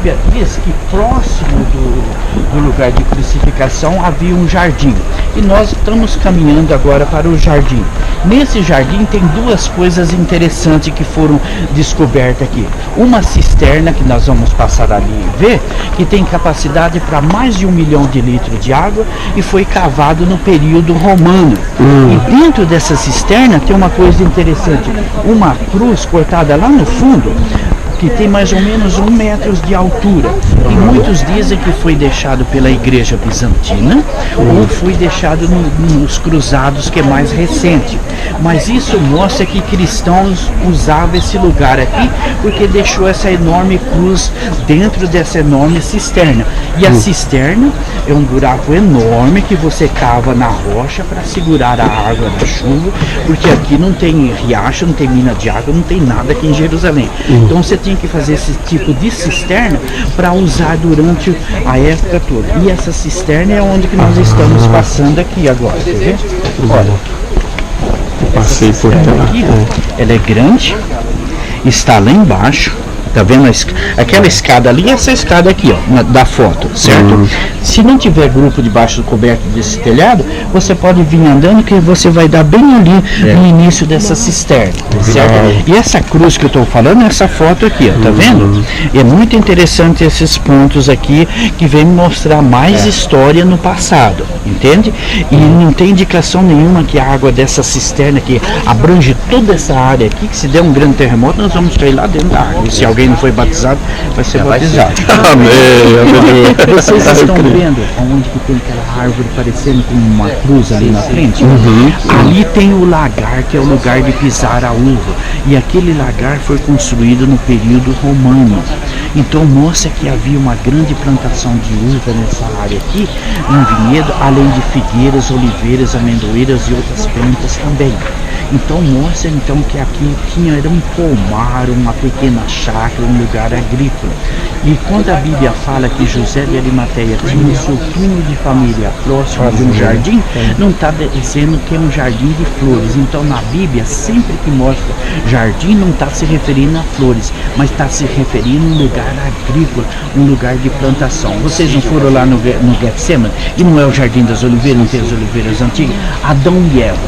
Bíblia diz que próximo do lugar de crucificação havia um jardim. E nós estamos caminhando agora para o jardim. Nesse jardim tem duas coisas interessantes que foram descobertas aqui. Uma cisterna, que nós vamos passar ali e ver, que tem capacidade para mais de 1 milhão de litros de água e foi cavado no período romano. E dentro dessa cisterna tem uma coisa interessante, uma cruz cortada lá no fundo, que tem mais ou menos 1 metro de altura. E muitos dizem que foi deixado pela igreja bizantina ou foi deixado nos cruzados, que é mais recente. Mas isso mostra que cristãos usavam esse lugar aqui porque deixou essa enorme cruz dentro dessa enorme cisterna. E a cisterna é um buraco enorme que você cava na rocha para segurar a água da chuva, porque aqui não tem riacho, não tem mina de água, não tem nada aqui em Jerusalém. Então você tinha que fazer esse tipo de cisterna para usar durante a época toda. E essa cisterna é onde que nós estamos passando aqui agora, quer ver? Olha, passei por ela. Aqui, ela é grande, está lá embaixo. Tá vendo aquela escada ali, essa escada aqui, ó, da foto, certo? Se não tiver grupo debaixo do coberto desse telhado, você pode vir andando que você vai dar bem ali no início dessa cisterna, certo? E essa cruz que eu estou falando, essa foto aqui, ó, tá vendo? E é muito interessante esses pontos aqui que vem mostrar mais história no passado, entende? E não tem indicação nenhuma que a água dessa cisterna que abrange toda essa área aqui, que se der um grande terremoto, nós vamos cair lá dentro da água. E se alguém não foi batizado, vai ser batizado. Amém. Vocês estão vendo onde que tem aquela árvore parecendo com uma cruz ali na frente? Ali tem o lagar, que é o lugar de pisar a uva. E aquele lagar foi construído no período romano. Então mostra que havia uma grande plantação de uva nessa área aqui, um vinhedo, além de figueiras, oliveiras, amendoeiras e outras plantas também. Então mostra então que aqui era um pomar, uma pequena chácara, um lugar agrícola. E quando a Bíblia fala que José de Arimateia tinha o seu túmulo de família próximo de um jardim, não está dizendo que é um jardim de flores. Então na Bíblia, sempre que mostra jardim, não está se referindo a flores, mas está se referindo a um lugar agrícola, um lugar de plantação. Vocês não foram lá no Getsemane? E não é o Jardim das Oliveiras, não tem as oliveiras antigas? Adão e Eva,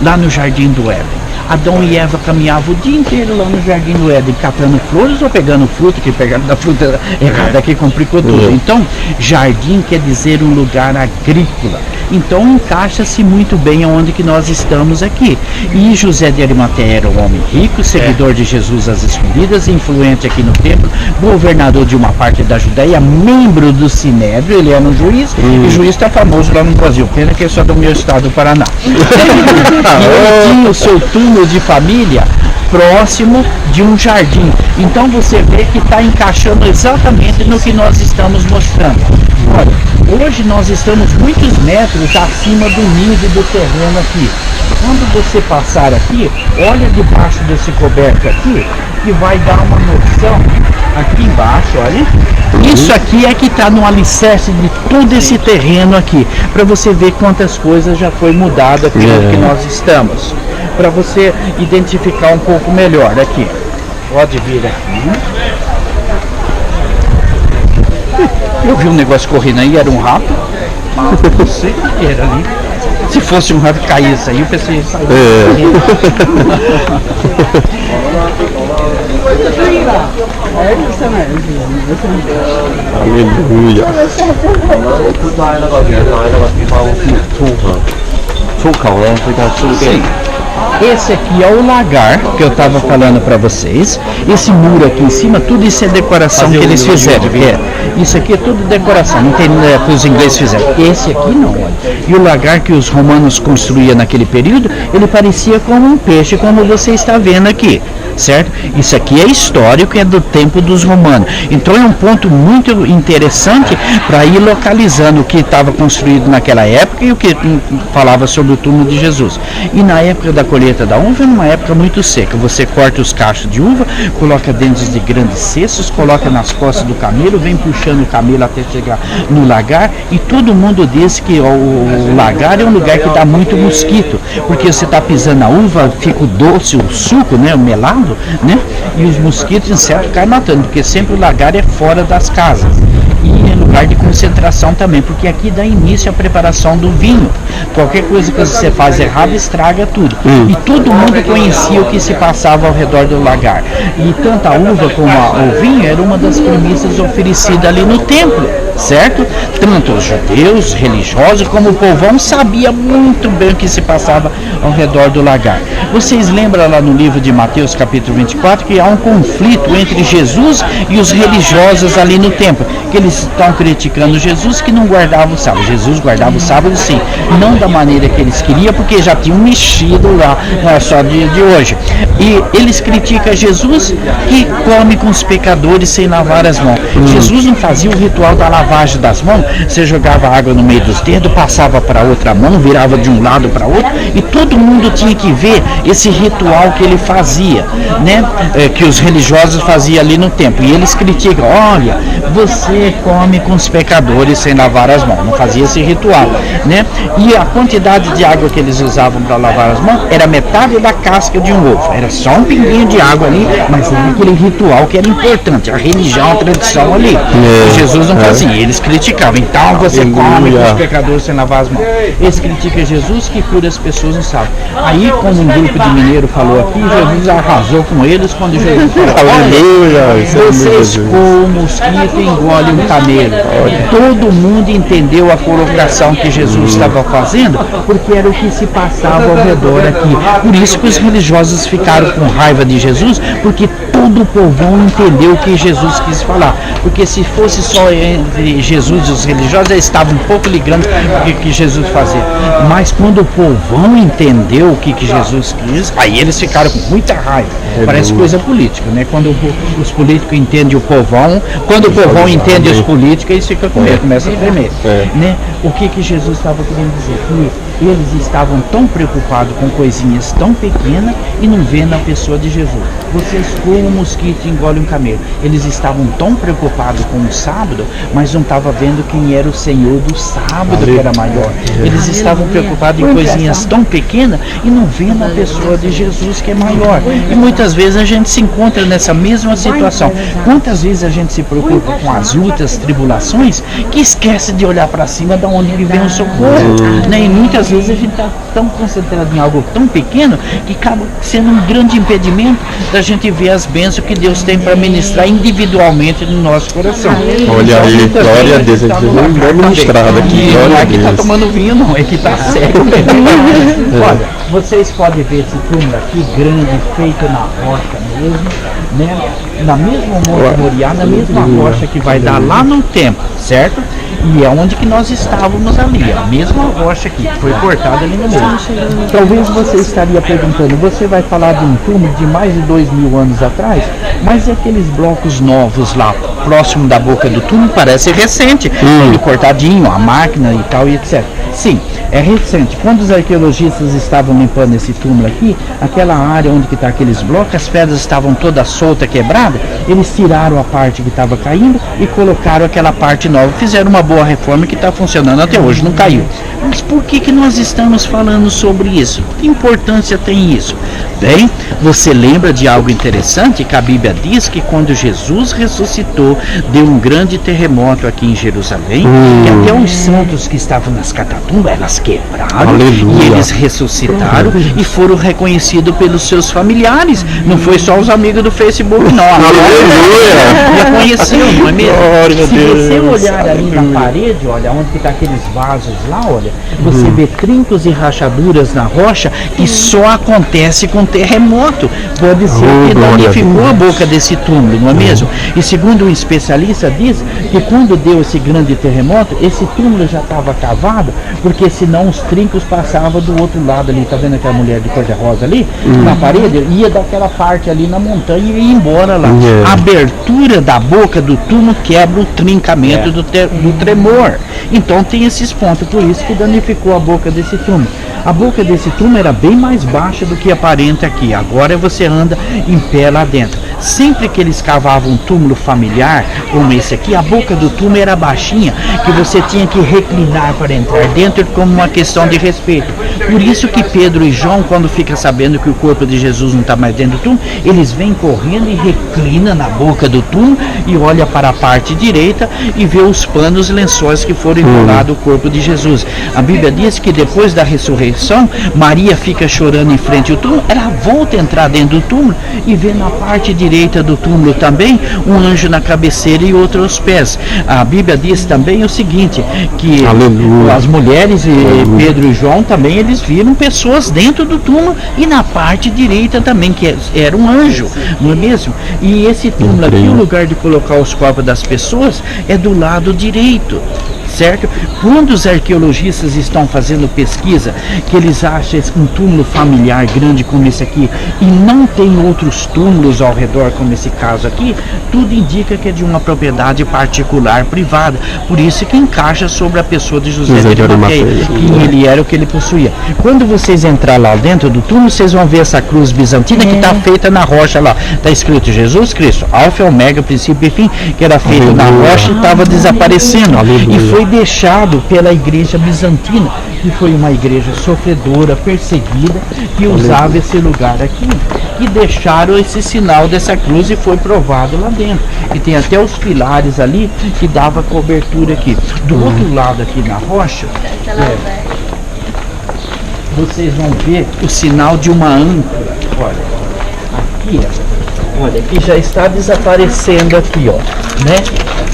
lá no Jardim do Éden. Adão e Eva caminhavam o dia inteiro lá no Jardim do Éden, catando flores ou pegando fruta, que pegaram da fruta errada, que complicou tudo. Então, jardim quer dizer um lugar agrícola. Então, encaixa-se muito bem aonde que nós estamos aqui. E José de Arimateia era um homem rico, seguidor de Jesus às escondidas, influente aqui no templo, governador de uma parte da Judéia, membro do Sinédrio, ele era um juiz, e juiz está famoso lá no Brasil, pena que é só do meu estado do Paraná. E ele tinha o seu túmulo de família próximo de um jardim. Então você vê que está encaixando exatamente no que nós estamos mostrando. Olha, hoje nós estamos muitos metros acima do nível do terreno aqui. Quando você passar aqui, olha debaixo desse coberto aqui, que vai dar uma noção aqui embaixo, olha. Isso aqui é que está no alicerce de todo esse terreno aqui, para você ver quantas coisas já foi mudado aqui onde que nós estamos, para você identificar um pouco melhor aqui. Pode vir aqui. Eu vi um negócio correndo aí, era um rato, mas não sei o que era ali. Se fosse um rato que caísse aí, eu pensei, Aleluia. Esse aqui é o lagar que eu estava falando para vocês. Esse muro aqui em cima, tudo isso é decoração que eles fizeram. Isso aqui é tudo decoração, não tem que os ingleses fizeram. Esse aqui não, olha. E o lagar que os romanos construíam naquele período, ele parecia como um peixe, como você está vendo aqui. Certo? Isso aqui é histórico, é do tempo dos romanos. Então é um ponto muito interessante para ir localizando o que estava construído naquela época e o que falava sobre o túmulo de Jesus. E na época da colheita da uva, é uma época muito seca. Você corta os cachos de uva, coloca dentro de grandes cestos, coloca nas costas do camelo, vem puxando o camelo até chegar no lagar, e todo mundo diz que o lagar é um lugar que dá muito mosquito, porque você está pisando a uva, fica o doce, o suco, né, o melado, fedendo, né? E os mosquitos e insetos caem matando, porque sempre o lagar é fora das casas. E em lugar de concentração também, porque aqui dá início à preparação do vinho. Qualquer coisa que você faz errado estraga tudo. E todo mundo conhecia o que se passava ao redor do lagar. E tanto a uva como o vinho era uma das premissas oferecidas ali no templo, certo? Tanto os judeus, religiosos, como o povão sabia muito bem o que se passava ao redor do lagar. Vocês lembram lá no livro de Mateus capítulo 24 que há um conflito entre Jesus e os religiosos ali no templo, que eles estão criticando Jesus que não guardava o sábado. Jesus guardava o sábado sim, não da maneira que eles queriam, porque já tinham mexido lá, não é só dia de hoje. E eles criticam Jesus que come com os pecadores sem lavar as mãos. Jesus não fazia o ritual da lavagem das mãos, você jogava água no meio dos dedos, passava para outra mão, virava de um lado para outro, e todo mundo tinha que ver esse ritual que ele fazia, né? Que os religiosos faziam ali no templo. E eles criticam, olha, você come com os pecadores sem lavar as mãos. Não fazia esse ritual, né? E a quantidade de água que eles usavam para lavar as mãos era metade da casca de um ovo. Era só um pinguinho de água ali, mas era aquele ritual que era importante, a religião, a tradição ali. Jesus não fazia, eles criticavam. Então você come com os pecadores sem lavar as mãos. Eles criticam Jesus que cura as pessoas no sábado. Aí, quando um grupo de mineiro falou aqui, Jesus arrasou com eles quando Jesus falou, olha, vocês comem o mosquito e engolem um camelo. Todo mundo entendeu a colocação que Jesus estava fazendo, porque era o que se passava ao redor aqui. Por isso que os religiosos ficaram com raiva de Jesus, porque todo o povão entendeu o que Jesus quis falar. Porque se fosse só entre Jesus e os religiosos, eles estavam um pouco ligando o que Jesus fazia. Mas quando o povão entendeu o que Jesus quis, aí eles ficaram com muita raiva. Parece coisa política, né? Quando os políticos entendem o povão, quando o povão entende os políticos, eles ficam com medo, começam a tremer. Né? O que Jesus estava querendo dizer? Que eles estavam tão preocupados com coisinhas tão pequenas e não vendo a pessoa de Jesus. Vocês comem um mosquito e engolem um camelo. Eles estavam tão preocupados com o sábado, mas não estavam vendo quem era o Senhor do sábado, que era maior. Eles estavam preocupados em coisinhas tão pequenas e não vendo a pessoa de Jesus, que é maior. E muitas vezes a gente se encontra nessa mesma situação. Quantas vezes a gente se preocupa com as lutas, tribulações, que esquece de olhar para cima de onde que vem o socorro. Né? E muitas vezes a gente está tão concentrado em algo tão pequeno que acaba sendo um grande impedimento da gente ver as bênçãos que Deus tem para ministrar individualmente no nosso coração. Olha aí, glória a Deus, a gente bem ministrado aqui. Não é que está tomando vinho, não, é que está cego. Olha, vocês podem ver esse túmulo aqui, grande, feito na rocha mesmo, né? Na mesma Monte Moriá, na mesma rocha que vai dar lá no templo, certo? E é onde que nós estávamos ali, a mesma rocha aqui, que foi cortada ali no meio. Talvez você estaria perguntando, você vai falar de um túmulo de mais de 2000 anos atrás, mas e aqueles blocos novos lá, próximo da boca do túmulo, parece recente, tudo cortadinho, a máquina e tal e etc. Sim, é recente. Quando os arqueologistas estavam limpando esse túmulo aqui, aquela área onde que está aqueles blocos, as pedras estavam todas soltas, quebradas, eles tiraram a parte que estava caindo e colocaram aquela parte nova. Fizeram uma boa reforma que está funcionando até hoje, não caiu. Mas por que nós estamos falando sobre isso? Que importância tem isso? Bem, você lembra de algo interessante que a Bíblia diz que quando Jesus ressuscitou, deu um grande terremoto aqui em Jerusalém, e até os santos que estavam nas catatumbas, elas quebraram. Aleluia. E eles ressuscitaram e foram reconhecidos pelos seus familiares. Não foi só os amigos do Facebook, não. Aleluia! Reconheceu, não é mesmo? Glória. Se você olhar ali na parede, olha, onde está aqueles vasos lá, olha, você vê trincos e rachaduras na rocha que só acontece com terremoto. Pode ser que danificou a boca desse túmulo, não é mesmo? E segundo um especialista diz que quando deu esse grande terremoto, esse túmulo já estava cavado, porque senão os trincos passavam do outro lado ali. Tá vendo aquela mulher de cor-de-rosa ali? Na parede, ia daquela parte ali na montanha e ia embora lá. A abertura da boca do túmulo quebra o trincamento do tremor. Então tem esses pontos, por isso que danificou a boca desse túmulo. A boca desse túmulo era bem mais baixa do que aparenta aqui. Agora você anda em pé lá dentro. Sempre que eles cavavam um túmulo familiar, como esse aqui, a boca do túmulo era baixinha, que você tinha que reclinar para entrar dentro como uma questão de respeito. Por isso que Pedro e João, quando ficam sabendo que o corpo de Jesus não está mais dentro do túmulo, eles vêm correndo e reclinam na boca do túmulo e olha para a parte direita e vê os panos e lençóis que foram enrolados o corpo de Jesus. A Bíblia diz que depois da ressurreição, Maria fica chorando em frente ao túmulo, ela volta a entrar dentro do túmulo e vê na parte direita do túmulo também um anjo na cabeceira e outro aos pés. A Bíblia diz também o seguinte, que Aleluia. as mulheres e Pedro e João também, eles viram pessoas dentro do túmulo e na parte direita também, que era um anjo, não é mesmo? E esse túmulo aqui, o lugar de colocar os corpos das pessoas é do lado direito, certo? Quando os arqueologistas estão fazendo pesquisa, que eles acham um túmulo familiar grande como esse aqui e não tem outros túmulos ao redor como esse caso aqui, tudo indica que é de uma propriedade particular, privada. Por isso que encaixa sobre a pessoa de José de Arimateia, que ele era o que ele possuía. Quando vocês entrar lá dentro do túmulo, vocês vão ver essa cruz bizantina que está feita na rocha lá. Está escrito Jesus Cristo, Alfa, Ômega, princípio e fim, que era feito na rocha e estava desaparecendo. E foi deixado pela igreja bizantina, que foi uma igreja sofredora, perseguida, que usava esse lugar aqui. E deixaram esse sinal dessa cruz e foi provado lá dentro. E tem até os pilares ali que dava cobertura aqui. Do outro lado aqui na rocha, vocês vão ver o sinal de uma âncora. Olha, aqui já está desaparecendo aqui, ó, né?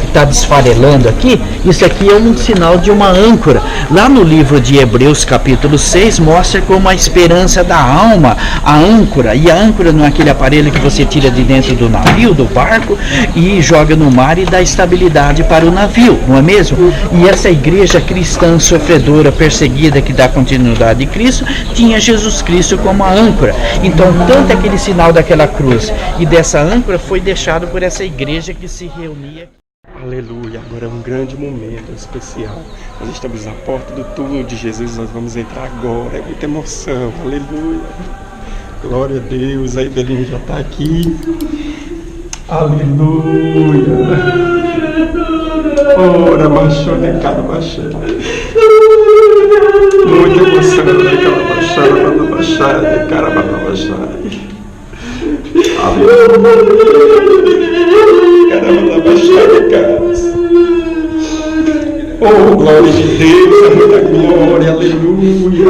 Está desfarelando aqui, isso aqui é um sinal de uma âncora. Lá no livro de Hebreus capítulo 6 mostra como a esperança da alma, a âncora, e a âncora não é aquele aparelho que você tira de dentro do navio, do barco e joga no mar e dá estabilidade para o navio, não é mesmo? E essa igreja cristã sofredora, perseguida, que dá continuidade de Cristo, tinha Jesus Cristo como a âncora. Então tanto aquele sinal daquela cruz e dessa âncora foi deixado por essa igreja que se reunia. Aleluia, agora é um grande momento especial. Nós estamos à porta do túmulo de Jesus, nós vamos entrar agora, é muita emoção, aleluia. Glória a Deus, a Eveline já está aqui. Aleluia. Ora, machou de cada baixada. Muita emoção, de cada baixada, de cara baixada. Aleluia. Oh, glória de Deus, é muita glória, aleluia.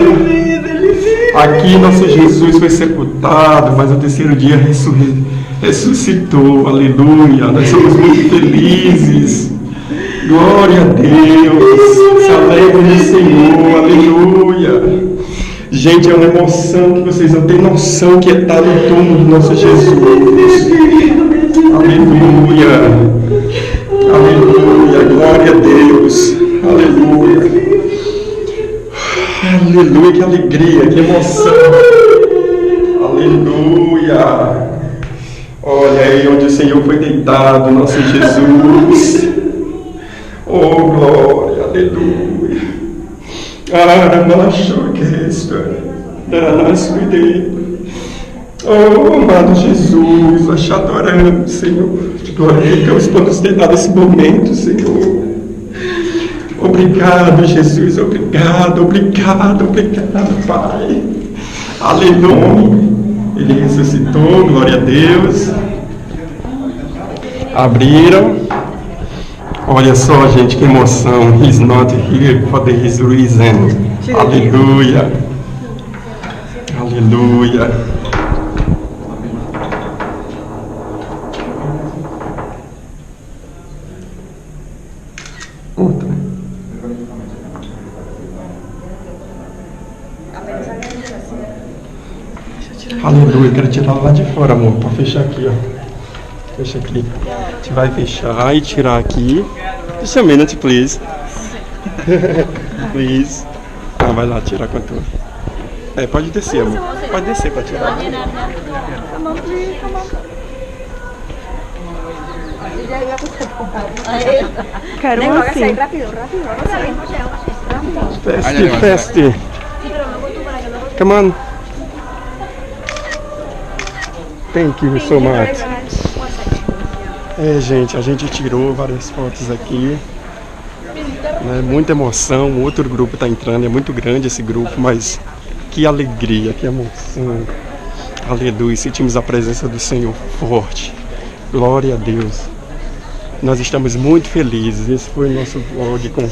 Aqui nosso Jesus foi sepultado, mas no terceiro dia ressuscitou, aleluia. Nós somos muito felizes. Glória a Deus, se alegrem no Senhor, aleluia. Gente, é uma emoção que vocês não têm noção que é estar no túmulo do nosso Jesus. Aleluia, aleluia, glória a Deus, aleluia, aleluia, que alegria, que emoção, aleluia. Olha aí onde o Senhor foi deitado, nosso Jesus. Oh, glória, aleluia. Oh, amado Jesus, nós te adoramos, Senhor. Te glorificamos por nos ter dado esse momento, Senhor. Obrigado, Jesus, obrigado, Pai. Aleluia. Ele ressuscitou, glória a Deus. Abriram. Olha só, gente, que emoção. He's not here for the his reason. Aleluia. Aleluia. Outra. Aleluia. Quero tirar lá de fora, amor. Pode fechar aqui, ó. Fecha aqui. A gente vai fechar e tirar aqui. Just a minute, please. Please. Ah, vai lá tirar quanto. Pode descer, amor. Pode descer pra tirar. Quero um assim. Feste. Come on. Thank you so much. Gente, a gente tirou várias fotos aqui. Né? Muita emoção. O outro grupo tá entrando. É muito grande esse grupo, mas que alegria, que emoção. Aleluia. Sentimos a presença do Senhor forte. Glória a Deus. Nós estamos muito felizes. Esse foi o nosso vlog com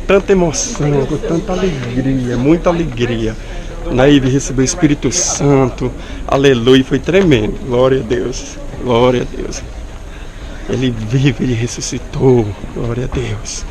tanta emoção, com tanta alegria, muita alegria. Naíve recebeu o Espírito Santo, aleluia, foi tremendo. Glória a Deus, glória a Deus. Ele vive, ele ressuscitou, glória a Deus.